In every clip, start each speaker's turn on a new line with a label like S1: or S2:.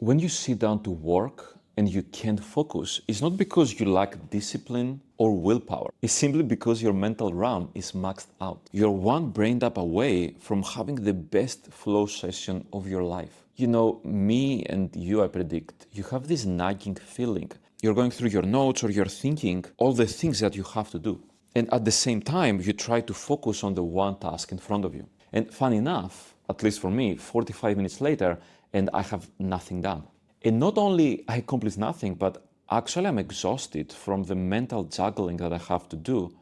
S1: When you sit down to work and you can't focus, it's not because you lack discipline or willpower. It's simply because your mental RAM is maxed out. You're one brain tap away from having the best flow session of your life. You know, me and you, I predict, you have this nagging feeling. You're going through your notes or you're thinking all the things that you have to do. And at the same time, you try to focus on the one task in front of you. And fun enough, at least for me, 45 minutes later, and I have nothing done. And not only I accomplish nothing, but actually I'm exhausted from the mental juggling that I have to do,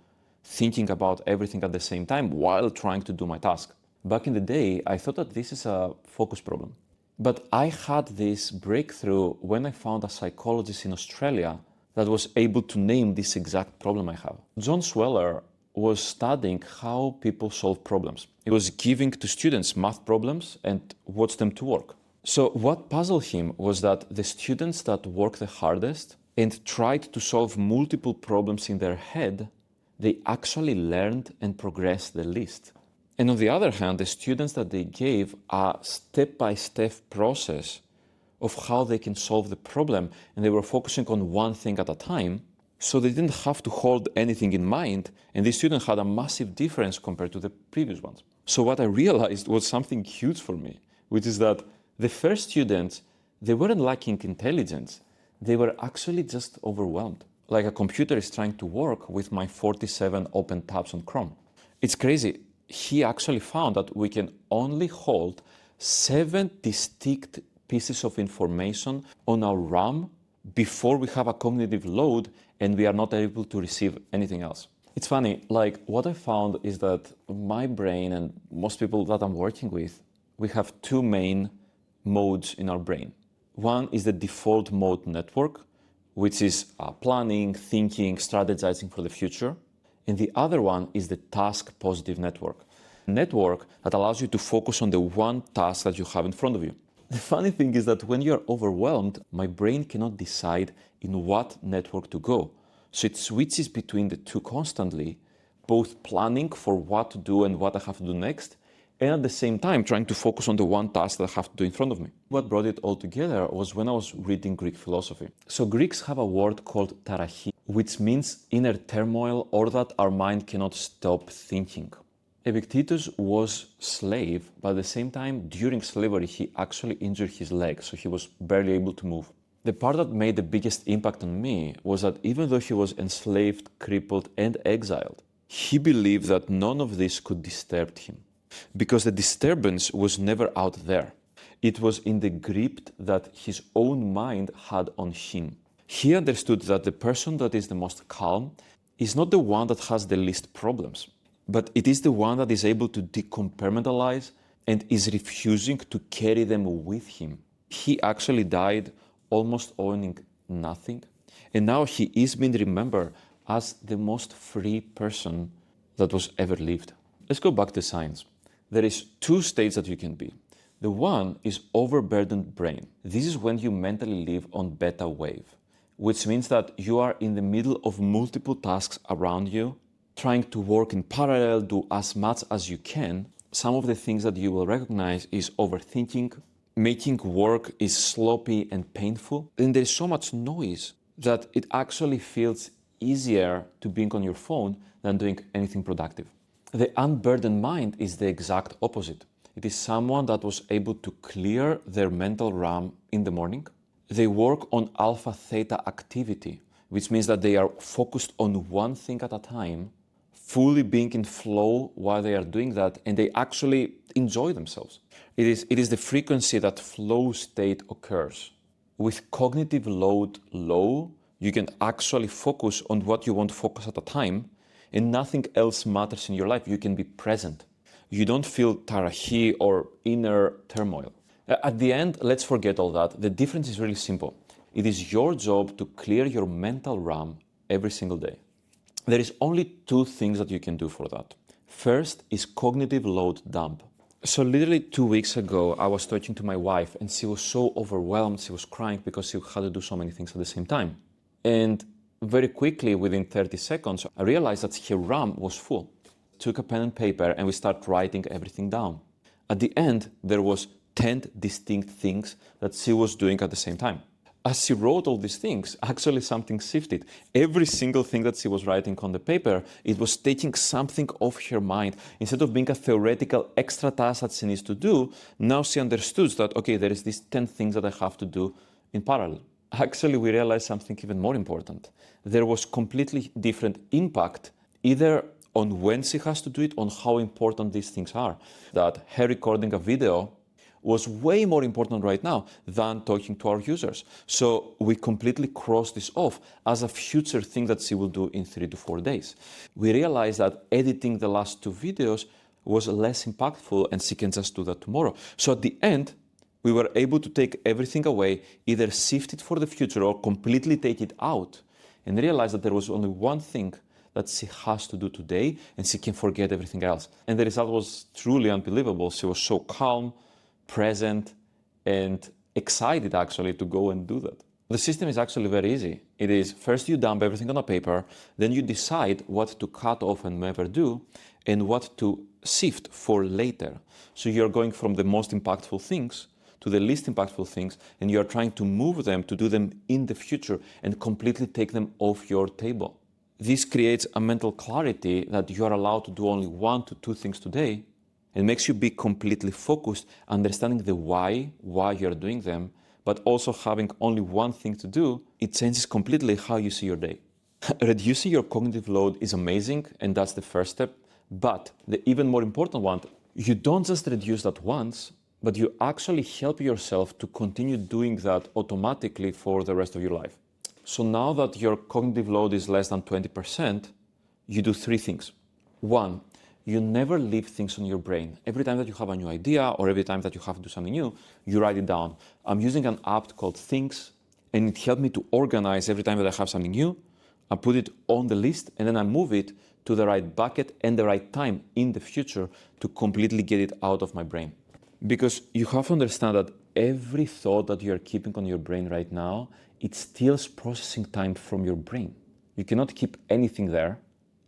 S1: thinking about everything at the same time while trying to do my task. Back in the day, I thought that this is a focus problem. But I had this breakthrough when I found a psychologist in Australia that was able to name this exact problem I have. John Sweller was studying how people solve problems. He was giving to students math problems and watched them to work. So what puzzled him was that the students that worked the hardest and tried to solve multiple problems in their head, they actually learned and progressed the least. And on the other hand, the students that they gave a step-by-step process of how they can solve the problem, and they were focusing on one thing at a time, so they didn't have to hold anything in mind, and these students had a massive difference compared to the previous ones. So what I realized was something huge for me, which is that the first students, they weren't lacking intelligence, they were actually just overwhelmed. Like a computer is trying to work with my 47 open tabs on Chrome. It's crazy. He actually found that we can only hold 7 distinct pieces of information on our RAM before we have a cognitive load and we are not able to receive anything else. It's funny, like what I found is that my brain and most people that I'm working with, we have 2 main modes in our brain. One is the default mode network, which is planning, thinking, strategizing for the future. And the other one is the task positive network. Network that allows you to focus on the one task that you have in front of you. The funny thing is that when you're overwhelmed, my brain cannot decide in what network to go. So it switches between the two constantly, both planning for what to do and what I have to do next, and at the same time trying to focus on the one task that I have to do in front of me. What brought it all together was when I was reading Greek philosophy. So Greeks have a word called tarachi, which means inner turmoil or that our mind cannot stop thinking. Epictetus was slave, but at the same time, during slavery, he actually injured his leg, so he was barely able to move. The part that made the biggest impact on me was that even though he was enslaved, crippled, and exiled, he believed that none of this could disturb him. Because the disturbance was never out there. It was in the grip that his own mind had on him. He understood that the person that is the most calm is not the one that has the least problems, but it is the one that is able to decompartmentalize and is refusing to carry them with him. He actually died almost owning nothing, and now he is being remembered as the most free person that was ever lived. Let's go back to science. There is 2 states that you can be. The one is overburdened brain. This is when you mentally live on beta wave, which means that you are in the middle of multiple tasks around you, trying to work in parallel, do as much as you can. Some of the things that you will recognize is overthinking, making work is sloppy and painful, and there's so much noise that it actually feels easier to being on your phone than doing anything productive. The unburdened mind is the exact opposite. It is someone that was able to clear their mental RAM in the morning. They work on alpha theta activity, which means that they are focused on one thing at a time, fully being in flow while they are doing that, and they actually enjoy themselves. It is the frequency that flow state occurs. With cognitive load low, you can actually focus on what you want to focus at a time, and nothing else matters in your life. You can be present. You don't feel tarahi or inner turmoil. At the end, let's forget all that. The difference is really simple. It is your job to clear your mental RAM every single day. There is only 2 things that you can do for that. First is cognitive load dump. So literally 2 weeks ago, I was talking to my wife and she was so overwhelmed. She was crying because she had to do so many things at the same time. And very quickly, within 30 seconds, I realized that her RAM was full. Took a pen and paper and we started writing everything down. At the end, there was 10 distinct things that she was doing at the same time. As she wrote all these things, actually something shifted. Every single thing that she was writing on the paper, it was taking something off her mind. Instead of being a theoretical extra task that she needs to do, now she understood that, okay, there is these 10 things that I have to do in parallel. Actually, we realized something even more important. There was completely different impact, either on when she has to do it, on how important these things are. That her recording a video was way more important right now than talking to our users. So we completely crossed this off as a future thing that she will do in 3 to 4 days. We realized that editing the last 2 videos was less impactful and she can just do that tomorrow. So at the end, we were able to take everything away, either shift it for the future or completely take it out, and realize that there was only one thing that she has to do today and she can forget everything else. And the result was truly unbelievable. She was so calm, present, and excited actually to go and do that. The system is actually very easy. It is first you dump everything on a paper, then you decide what to cut off and never do, and what to shift for later. So you're going from the most impactful things to the least impactful things, and you're trying to move them to do them in the future and completely take them off your table. This creates a mental clarity that you are allowed to do only 1 to 2 things today, and makes you be completely focused, understanding the why you're doing them, but also having only one thing to do. It changes completely how you see your day. Reducing your cognitive load is amazing, and that's the first step. But the even more important one, you don't just reduce that once, but you actually help yourself to continue doing that automatically for the rest of your life. So now that your cognitive load is less than 20%, you do 3 things. 1, you never leave things on your brain. Every time that you have a new idea or every time that you have to do something new, you write it down. I'm using an app called Things, and it helped me to organize every time that I have something new. I put it on the list, and then I move it to the right bucket and the right time in the future to completely get it out of my brain. Because you have to understand that every thought that you're keeping on your brain right now, it steals processing time from your brain. You cannot keep anything there.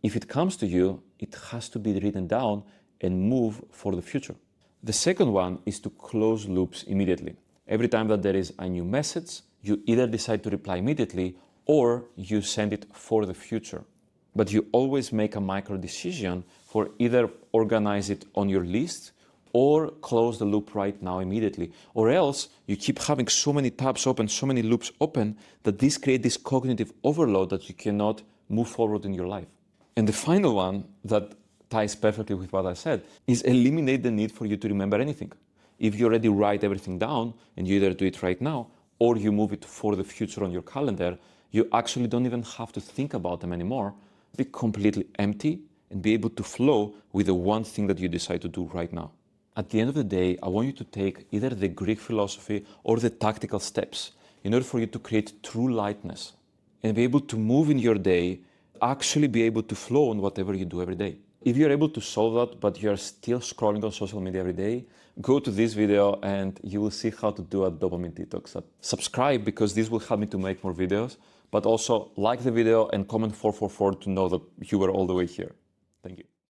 S1: If it comes to you, it has to be written down and move for the future. The second one is to close loops immediately. Every time that there is a new message, you either decide to reply immediately or you send it for the future. But you always make a micro decision for either organize it on your list or close the loop right now immediately. Or else you keep having so many tabs open, so many loops open, that this creates this cognitive overload that you cannot move forward in your life. And the final one that ties perfectly with what I said is eliminate the need for you to remember anything. If you already write everything down and you either do it right now or you move it for the future on your calendar, you actually don't even have to think about them anymore. Be completely empty and be able to flow with the one thing that you decide to do right now. At the end of the day, I want you to take either the Greek philosophy or the tactical steps in order for you to create true lightness and be able to move in your day, actually be able to flow on whatever you do every day. If you're able to solve that, but you're still scrolling on social media every day, go to this video and you will see how to do a dopamine detox. Subscribe, because this will help me to make more videos, but also like the video and comment 444 to know that you were all the way here. Thank you.